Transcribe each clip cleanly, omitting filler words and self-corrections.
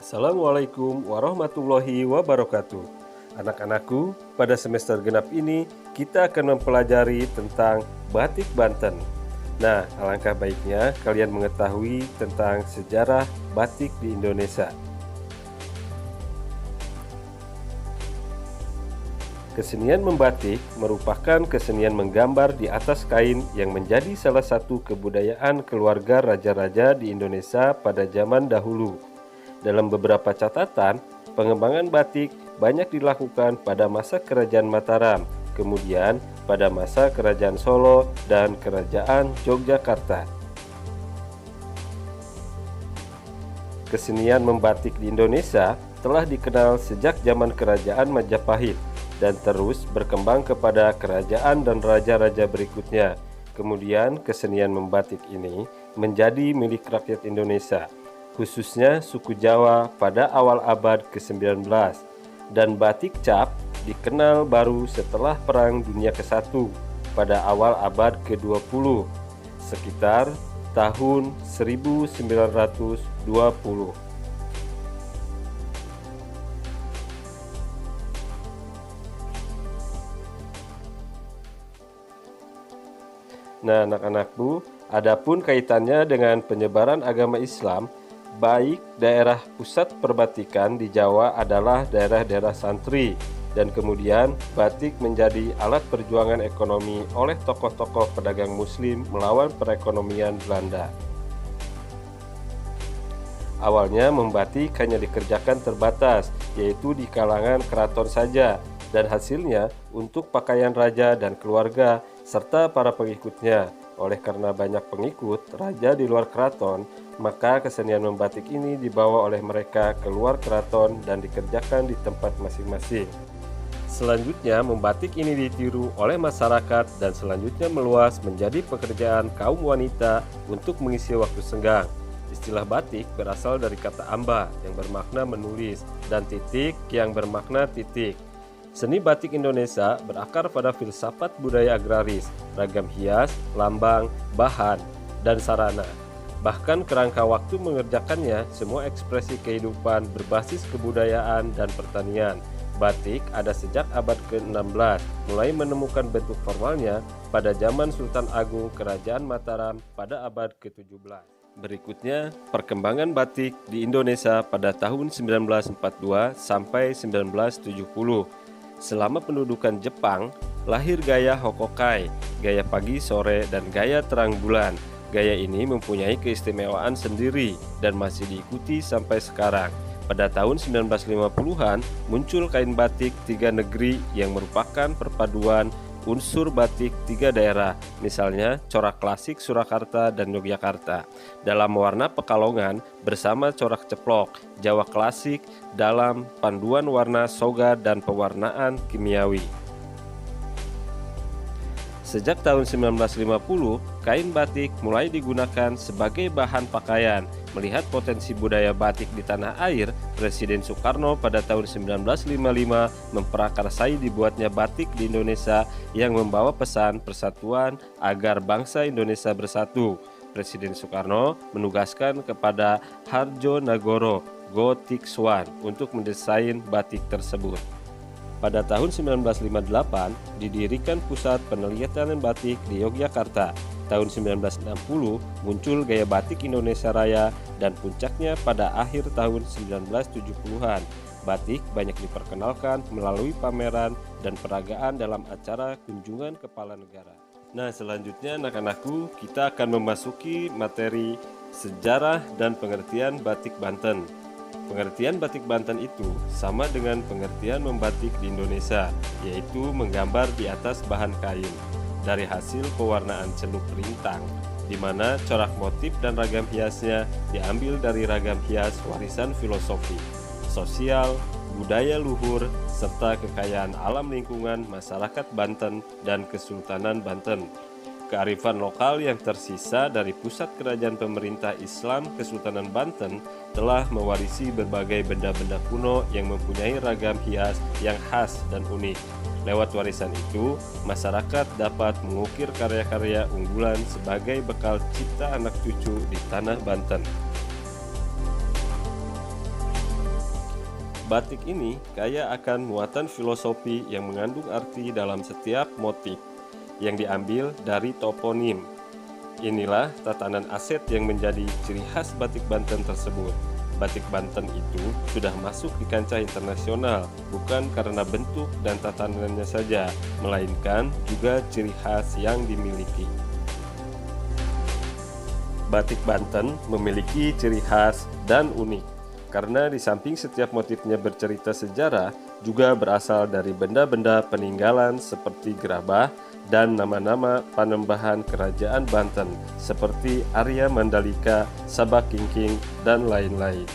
Assalamualaikum warahmatullahi wabarakatuh. Anak-anakku, pada semester genap ini kita akan mempelajari tentang batik Banten. Nah, alangkah baiknya kalian mengetahui tentang sejarah batik di Indonesia. Kesenian membatik merupakan kesenian menggambar di atas kain yang menjadi salah satu kebudayaan keluarga raja-raja di Indonesia pada zaman dahulu. Dalam beberapa catatan, pengembangan batik banyak dilakukan pada masa Kerajaan Mataram, kemudian pada masa Kerajaan Solo dan Kerajaan Yogyakarta. Kesenian membatik di Indonesia telah dikenal sejak zaman Kerajaan Majapahit dan terus berkembang kepada kerajaan dan raja-raja berikutnya. Kemudian kesenian membatik ini menjadi milik rakyat Indonesia, khususnya suku Jawa pada awal abad ke-19, dan batik cap dikenal baru setelah Perang Dunia ke-1 pada awal abad ke-20, sekitar tahun 1920. Nah, anak-anakku, adapun kaitannya dengan penyebaran agama Islam, baik daerah pusat perbatikan di Jawa adalah daerah-daerah santri, dan kemudian batik menjadi alat perjuangan ekonomi oleh tokoh-tokoh pedagang muslim melawan perekonomian Belanda. Awalnya membatik hanya dikerjakan terbatas, yaitu di kalangan keraton saja, dan hasilnya untuk pakaian raja dan keluarga serta para pengikutnya. Oleh karena banyak pengikut raja di luar keraton, maka kesenian membatik ini dibawa oleh mereka keluar keraton dan dikerjakan di tempat masing-masing. Selanjutnya, membatik ini ditiru oleh masyarakat dan selanjutnya meluas menjadi pekerjaan kaum wanita untuk mengisi waktu senggang. Istilah batik berasal dari kata amba yang bermakna menulis dan titik yang bermakna titik. Seni batik Indonesia berakar pada filsafat budaya agraris, ragam hias, lambang, bahan, dan sarana. Bahkan kerangka waktu mengerjakannya, semua ekspresi kehidupan berbasis kebudayaan dan pertanian. Batik ada sejak abad ke-16, mulai menemukan bentuk formalnya pada zaman Sultan Agung Kerajaan Mataram pada abad ke-17. Berikutnya, perkembangan batik di Indonesia pada tahun 1942 sampai 1970. Selama pendudukan Jepang, lahir gaya Hokokai, gaya pagi, sore, dan gaya terang bulan. Gaya ini mempunyai keistimewaan sendiri dan masih diikuti sampai sekarang. Pada tahun 1950-an, muncul kain batik tiga negeri yang merupakan perpaduan unsur batik tiga daerah, misalnya corak klasik Surakarta dan Yogyakarta dalam warna Pekalongan bersama corak ceplok Jawa klasik dalam panduan warna soga dan pewarnaan kimiawi. Sejak tahun 1950, kain batik mulai digunakan sebagai bahan pakaian. Melihat potensi budaya batik di tanah air, Presiden Soekarno pada tahun 1955 memprakarsai dibuatnya batik di Indonesia yang membawa pesan persatuan agar bangsa Indonesia bersatu. Presiden Soekarno menugaskan kepada Harjo Nagoro Gotik Swan untuk mendesain batik tersebut. Pada tahun 1958 didirikan Pusat Penelitian Batik di Yogyakarta. Tahun 1960 muncul gaya batik Indonesia Raya dan puncaknya pada akhir tahun 1970-an. Batik banyak diperkenalkan melalui pameran dan peragaan dalam acara kunjungan kepala negara. Nah, selanjutnya anak-anakku, kita akan memasuki materi sejarah dan pengertian batik Banten. Pengertian batik Banten itu sama dengan pengertian membatik di Indonesia, yaitu menggambar di atas bahan kain dari hasil pewarnaan celup rintang, di mana corak motif dan ragam hiasnya diambil dari ragam hias warisan filosofi, sosial, budaya luhur, serta kekayaan alam lingkungan masyarakat Banten dan Kesultanan Banten. Kearifan lokal yang tersisa dari pusat kerajaan pemerintah Islam Kesultanan Banten telah mewarisi berbagai benda-benda kuno yang mempunyai ragam hias yang khas dan unik. Lewat warisan itu, masyarakat dapat mengukir karya-karya unggulan sebagai bekal cipta anak cucu di tanah Banten. Batik ini kaya akan muatan filosofi yang mengandung arti dalam setiap motif yang diambil dari toponim. Inilah tatanan aset yang menjadi ciri khas batik Banten tersebut. Batik Banten itu sudah masuk di kancah internasional bukan karena bentuk dan tatanannya saja, melainkan juga ciri khas yang dimiliki. Batik Banten memiliki ciri khas dan unik karena di samping setiap motifnya bercerita sejarah, juga berasal dari benda-benda peninggalan seperti gerabah dan nama-nama panembahan kerajaan Banten seperti Arya Mandalika, Sabak Kingking, dan lain-lain.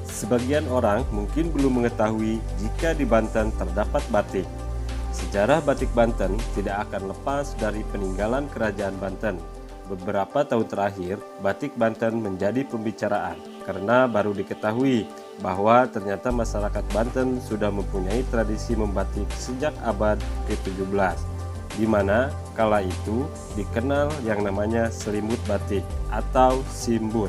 Sebagian orang mungkin belum mengetahui jika di Banten terdapat batik. Sejarah batik Banten tidak akan lepas dari peninggalan kerajaan Banten. Beberapa tahun terakhir, batik Banten menjadi pembicaraan karena baru diketahui bahwa ternyata masyarakat Banten sudah mempunyai tradisi membatik sejak abad ke-17, di mana kala itu dikenal yang namanya selimut batik atau simbut.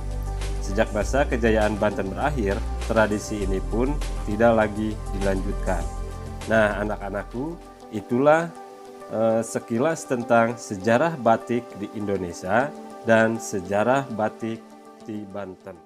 Sejak masa kejayaan Banten berakhir, tradisi ini pun tidak lagi dilanjutkan. Nah, anak-anakku, itulah sekilas tentang sejarah batik di Indonesia dan sejarah batik di Banten.